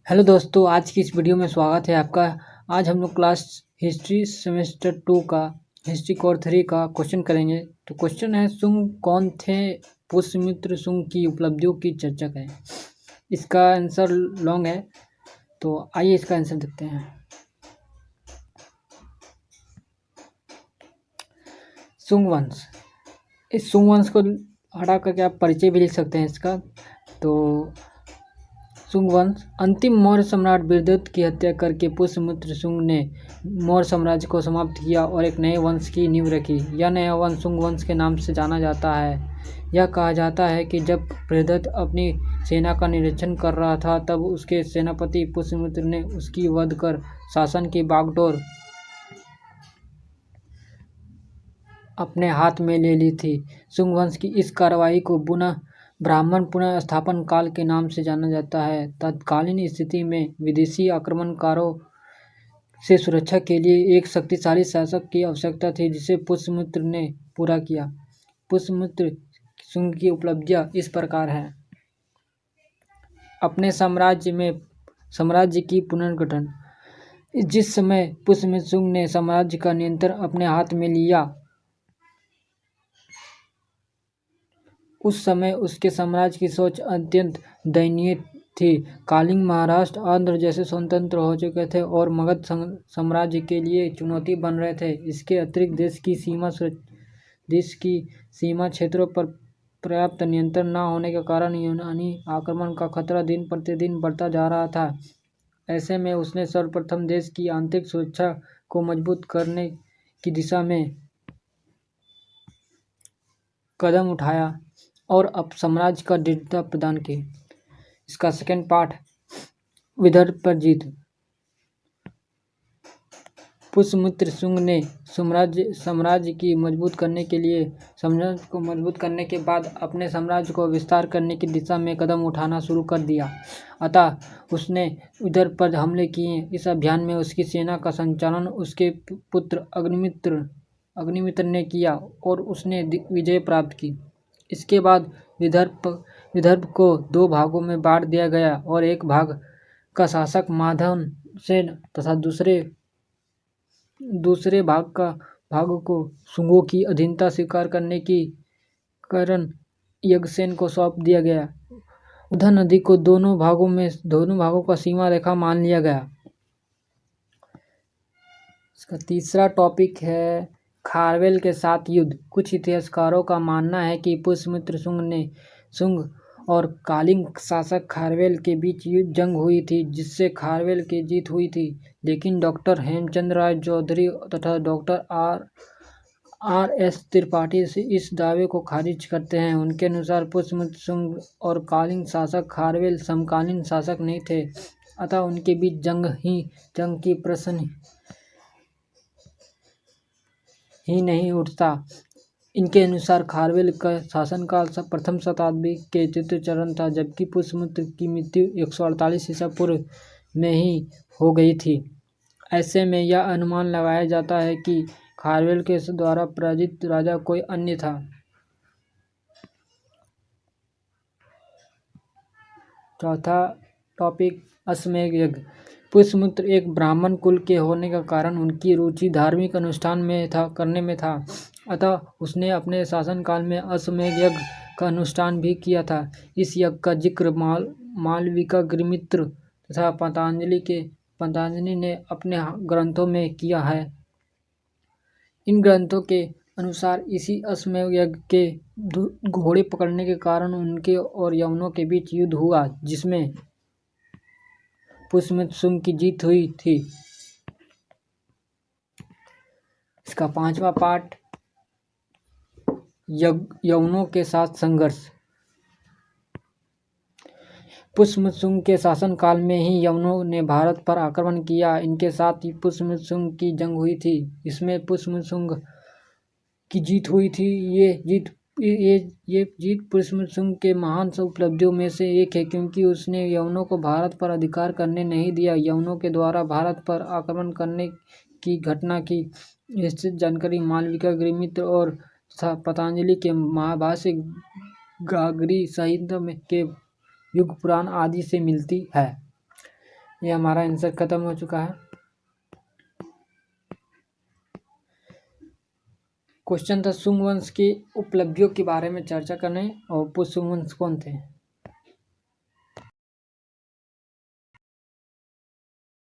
Hello दोस्तों, आज की इस वीडियो में स्वागत है आपका। आज हम लोग क्लास हिस्ट्री सेमेस्टर 2 का हिस्ट्री कोर 3 का क्वेश्चन करेंगे। तो क्वेश्चन है, शुंग कौन थे? पुष्यमित्र शुंग की उपलब्धियों की चर्चा करें। इसका आंसर लॉन्ग है, तो आइए इसका आंसर देखते हैं। शुंग वंश। इस शुंग वंश को हटा करके आप परिचय भी लिख सकते हैं इसका। तो शुंग वंश, अंतिम मौर्य सम्राट बृहद्रथ की हत्या करके पुष्यमित्र शुंग ने मौर्य साम्राज्य को समाप्त किया और एक नए वंश की नींव रखी। यह नया वंश शुंग वंश के नाम से जाना जाता है। यह कहा जाता है कि जब बृहद्रथ अपनी सेना का निरीक्षण कर रहा था, तब उसके सेनापति पुष्यमित्र ने उसकी वध कर शासन की बागडोर अपने हाथ में ले ली थी। शुंग वंश की इस कार्रवाई को ब्राह्मण पुनः स्थापन काल के नाम से जाना जाता है। तत्कालीन स्थिति में विदेशी आक्रमणकारों से सुरक्षा के लिए एक शक्तिशाली शासक की आवश्यकता थी, जिसे पुष्यमित्र ने पूरा किया। पुष्यमित्र शुंग की उपलब्धियां इस प्रकार हैं। अपने साम्राज्य की पुनर्गठन। जिस समय पुष्यमित्र शुंग ने साम्राज्य का नियंत्रण अपने हाथ में लिया, उस समय उसके साम्राज्य की सोच अत्यंत दयनीय थी। कलिंग, महाराष्ट्र, आंध्र जैसे स्वतंत्र हो चुके थे और मगध साम्राज्य के लिए चुनौती बन रहे थे। इसके अतिरिक्त देश की सीमा क्षेत्रों पर पर्याप्त नियंत्रण न होने के कारण यूनानी आक्रमण का खतरा दिन प्रतिदिन बढ़ता जा रहा था। ऐसे में उसने सर्वप्रथम देश की आंतरिक सुरक्षा को मजबूत करने की दिशा में कदम उठाया और अब साम्राज्य का दृढ़ता प्रदान की। इसका सेकंड पार्ट, विदर्भ पर जीत। पुष्यमित्र शुंग ने साम्राज्य को मजबूत करने के बाद अपने साम्राज्य को विस्तार करने की दिशा में कदम उठाना शुरू कर दिया। अतः उसने विदर्भ पर हमले किए। इस अभियान में उसकी सेना का संचालन उसके पुत्र अग्निमित्र ने किया और उसने विजय प्राप्त की। इसके बाद विदर्भ को दो भागों में बांट दिया गया और एक भाग का शासक माधव सेन तथा दूसरे भाग को शुंगों की अधीनता स्वीकार करने की कारण यज्ञसेन को सौंप दिया गया। उधर नदी को दोनों भागों का सीमा रेखा मान लिया गया। इसका तीसरा टॉपिक है, खारवेल के साथ युद्ध। कुछ इतिहासकारों का मानना है कि पुष्यमित्र शुंग और कलिंग शासक खारवेल के बीच जंग हुई थी, जिससे खारवेल की जीत हुई थी। लेकिन डॉक्टर हेमचंद्र राय चौधरी तथा डॉक्टर आर एस त्रिपाठी इस दावे को खारिज करते हैं। उनके अनुसार पुष्यमित्र शुंग और कलिंग शासक खारवेल समकालीन शासक नहीं थे, अतः उनके बीच जंग की प्रश्न ही नहीं उठता। इनके अनुसार खारवेल का शासनकाल प्रथम शताब्दी के तृतीय चरण था, जबकि पुष्यमित्र की मृत्यु 148 ईसा पूर्व में ही हो गई थी। ऐसे में यह अनुमान लगाया जाता है कि खारवेल के द्वारा पराजित राजा कोई अन्य था। चौथा टॉपिक, अश्वमेध यज्ञ। पुष्यमित्र एक ब्राह्मण कुल के होने का कारण उनकी रुचि धार्मिक अनुष्ठान करने में था, अतः उसने अपने शासनकाल में अश्वमेध यज्ञ का अनुष्ठान भी किया था। इस यज्ञ का जिक्र मालविकाग्निमित्र तथा पतंजलि ने अपने ग्रंथों में किया है। इन ग्रंथों के अनुसार इसी अश्वमेध यज्ञ के घोड़े पकड़ने के कारण उनके और यवनों के बीच युद्ध हुआ, जिसमें पुष्यमित्र शुंग की जीत हुई थी। इसका पांचवा पार्ट, यवनों के साथ संघर्ष। पुष्यमित्र शुंग के शासनकाल में ही यवनों ने भारत पर आक्रमण किया। इनके साथ ही पुष्यमित्र शुंग की जंग हुई थी। इसमें पुष्यमित्र शुंग की जीत हुई थी। ये जीत पुष्यमित्र शुंग के महान उपलब्धियों में से एक है, क्योंकि उसने यवनों को भारत पर अधिकार करने नहीं दिया। यवनों के द्वारा भारत पर आक्रमण करने की घटना की विस्तृत जानकारी मालविकाग्निमित्र और पतंजलि के महाभाष्य गाग्री साहित्य के युग पुराण आदि से मिलती है। ये हमारा आंसर खत्म हो चुका है। क्वेश्चन था सुंग वंश की उपलब्धियों के बारे में चर्चा करने और पुष्य वंश कौन थे।